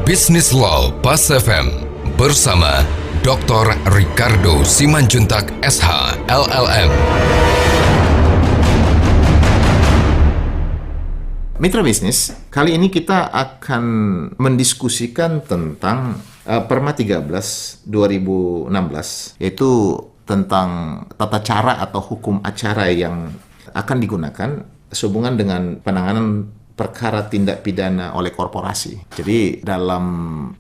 Business Law Pas FM bersama Dr. Ricardo Simanjuntak SH LLM. Mitra bisnis, kali ini kita akan mendiskusikan tentang Perma 13 2016, yaitu tentang tata cara atau hukum acara yang akan digunakan sehubungan dengan penanganan perkara tindak pidana oleh korporasi. Jadi dalam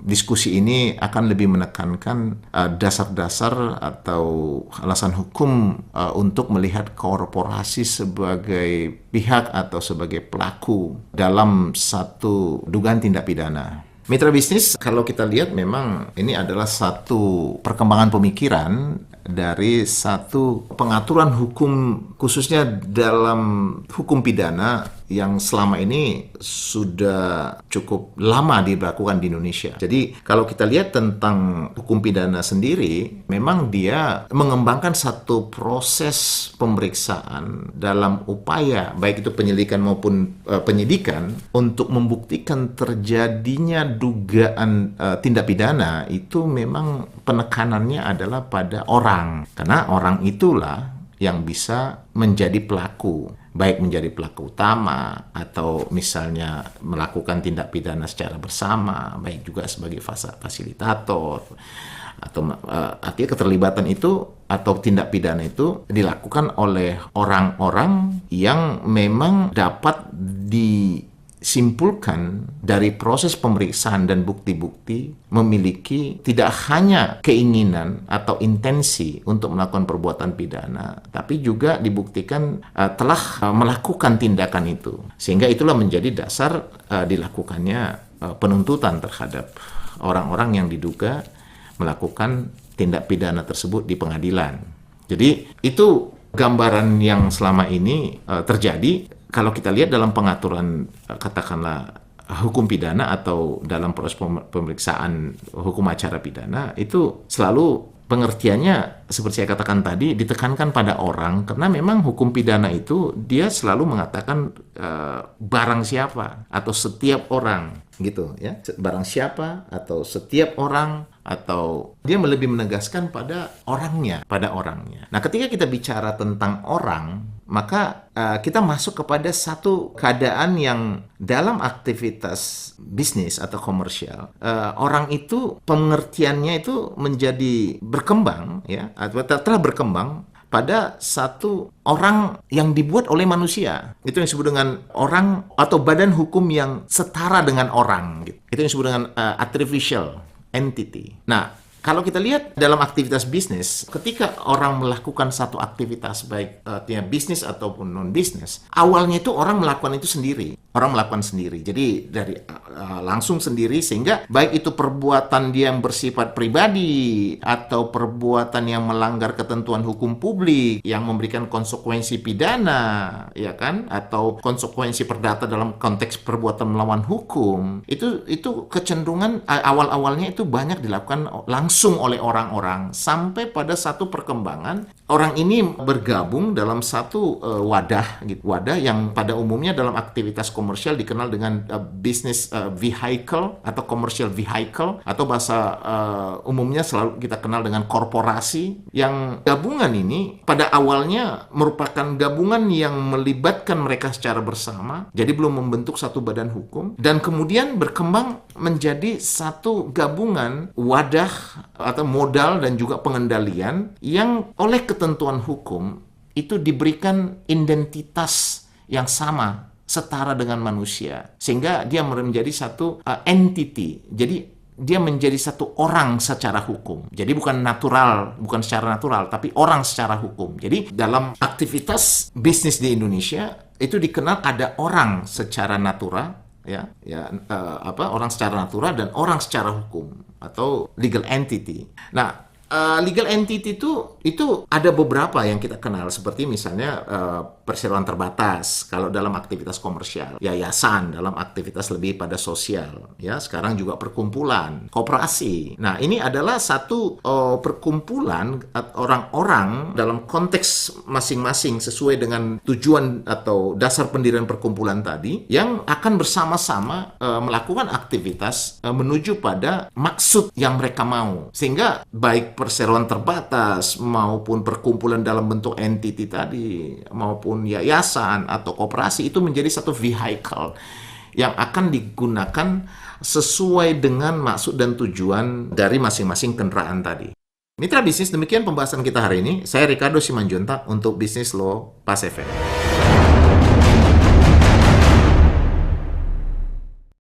diskusi ini akan lebih menekankan dasar-dasar atau alasan hukum untuk melihat korporasi sebagai pihak atau sebagai pelaku dalam satu dugaan tindak pidana. Mitra bisnis, kalau kita lihat memang ini adalah satu perkembangan pemikiran dari satu pengaturan hukum khususnya dalam hukum pidana yang selama ini sudah cukup lama dilakukan di Indonesia. Jadi kalau kita lihat tentang hukum pidana sendiri, memang dia mengembangkan satu proses pemeriksaan dalam upaya baik itu penyelidikan maupun penyidikan untuk membuktikan terjadinya dugaan tindak pidana. Itu memang penekanannya adalah pada orang, karena orang itulah yang bisa menjadi pelaku, baik menjadi pelaku utama atau misalnya melakukan tindak pidana secara bersama, baik juga sebagai fasilitator, atau artinya keterlibatan itu atau tindak pidana itu dilakukan oleh orang-orang yang memang dapat disimpulkan dari proses pemeriksaan dan bukti-bukti memiliki tidak hanya keinginan atau intensi untuk melakukan perbuatan pidana, tapi juga dibuktikan telah melakukan tindakan itu. Sehingga itulah menjadi dasar dilakukannya penuntutan terhadap orang-orang yang diduga melakukan tindak pidana tersebut di pengadilan. Jadi itu gambaran yang selama ini terjadi. Kalau kita lihat dalam pengaturan katakanlah hukum pidana atau dalam proses pemeriksaan hukum acara pidana, itu selalu pengertiannya seperti saya katakan tadi ditekankan pada orang, karena memang hukum pidana itu dia selalu mengatakan barang siapa atau setiap orang gitu ya, barang siapa atau setiap orang, atau dia lebih menegaskan pada orangnya. Nah, ketika kita bicara tentang orang, maka kita masuk kepada satu keadaan yang dalam aktivitas bisnis atau komersial, orang itu pengertiannya itu menjadi berkembang ya, atau telah berkembang pada satu orang yang dibuat oleh manusia. Itu yang disebut dengan orang atau badan hukum yang setara dengan orang gitu. Itu yang disebut dengan artificial entity. Nah, kalau kita lihat dalam aktivitas bisnis, ketika orang melakukan satu aktivitas, baik bisnis ataupun non-bisnis, awalnya itu orang melakukan itu sendiri. Jadi dari langsung sendiri, sehingga baik itu perbuatan dia yang bersifat pribadi atau perbuatan yang melanggar ketentuan hukum publik yang memberikan konsekuensi pidana, ya kan, atau konsekuensi perdata dalam konteks perbuatan melawan hukum, itu kecenderungan awal-awalnya itu banyak dilakukan langsung oleh orang-orang, sampai pada satu perkembangan orang ini bergabung dalam satu wadah yang pada umumnya dalam aktivitas komersial dikenal dengan business vehicle atau commercial vehicle, atau bahasa umumnya selalu kita kenal dengan korporasi. Yang gabungan ini pada awalnya merupakan gabungan yang melibatkan mereka secara bersama, jadi belum membentuk satu badan hukum, dan kemudian berkembang menjadi satu gabungan wadah atau modal dan juga pengendalian yang oleh ketentuan hukum itu diberikan identitas yang sama, setara dengan manusia, sehingga dia menjadi satu entity. Jadi dia menjadi satu orang secara hukum. Jadi bukan secara natural, tapi orang secara hukum. Jadi dalam aktivitas bisnis di Indonesia itu dikenal ada orang secara natural, orang secara natural dan orang secara hukum atau legal entity. Nah, Legal entity itu ada beberapa yang kita kenal, seperti misalnya perseroan terbatas kalau dalam aktivitas komersial, yayasan dalam aktivitas lebih pada sosial, ya sekarang juga perkumpulan, koperasi. Nah ini adalah satu perkumpulan orang-orang dalam konteks masing-masing sesuai dengan tujuan atau dasar pendirian perkumpulan tadi, yang akan bersama-sama melakukan aktivitas menuju pada maksud yang mereka mau, sehingga baik perseroan terbatas maupun perkumpulan dalam bentuk entity tadi maupun yayasan atau koperasi itu menjadi satu vehicle yang akan digunakan sesuai dengan maksud dan tujuan dari masing-masing kendaraan tadi. Mitra bisnis, demikian pembahasan kita hari ini. Saya Ricardo Simanjuntak untuk Business Law Pas FM.